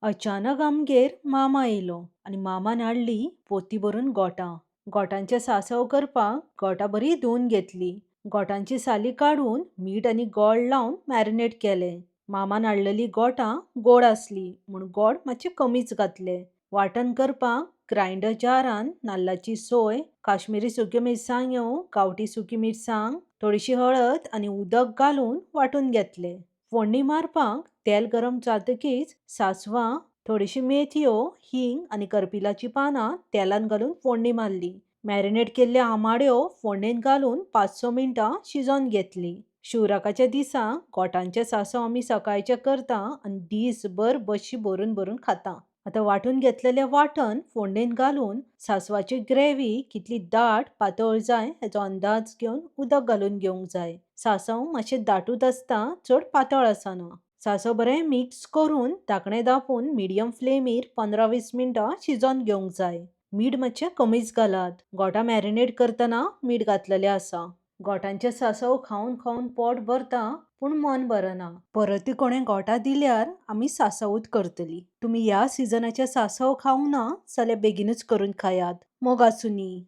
अचानक आमगेर मामा येयलो आनी मामान हाडली पोती भरून गोठां. गोठांचे सांसव करपाक गोठां बरी धुवन घेतली. गोठांची साली काडून मीठ आनी गोड लावन मॅरिनेट केलें. मामान हाडलेली गोठां गोड आसली म्हूण गोड मातशे कमीच घातले. वांटण करपाक ग्रायंडर जारान नाल्लाची सोय, काश्मीरी सुक्यो मिरसांग्यो, गांवठी सुकी मिरसांग, थोडीशी हळद आनी उदक घालून वांटून घेतले. फोडणी मारपाक तेल गरम जातकीच सांसवां, थोडीशी मेथयो, हींग आनी करपिलाची पानां तेलान घालून फोडणी मारली. मॅरिनेट केल्ल्या आमाड्यो फोडणेंत घालून 5-6 मिनटां शिजोवन घेतली. शिवराकाच्या दिसा गोठांचे सांसव आमी सकाळचे करता आनी दीसभर बशी भरून भरून खाता. आतां वांटून घेतलेलें वांटण फोडणेंत घालून सांसवाची ग्रेव्ही कितली दाट पातळ जाय हेचो अंदाज घेवन उदक घालून घेवंक जाय. सांसव मातशें दाटूच आसता, चड पातळ आसना. सांसव बरें मिक्स करून धाकणें धांपून मिडियम फ्लेमीर 15-20 मिनटां शिजोवन घेवंक जाय. मीठ मातशें कमीच घालात. गोठां मॅरिनेट करतना मीठ घातलेलें आसा. गोठांचे सांसव खावन खावन पोट भरता पूण मन भरना. परत कोणें गोठां दिल्यार आमी सांसवूच करतलीं. तुमी ह्या सिजनाचे सांसव खावंक ना जाल्यार बेगीनूच करून खायात. मोग आसूं नी.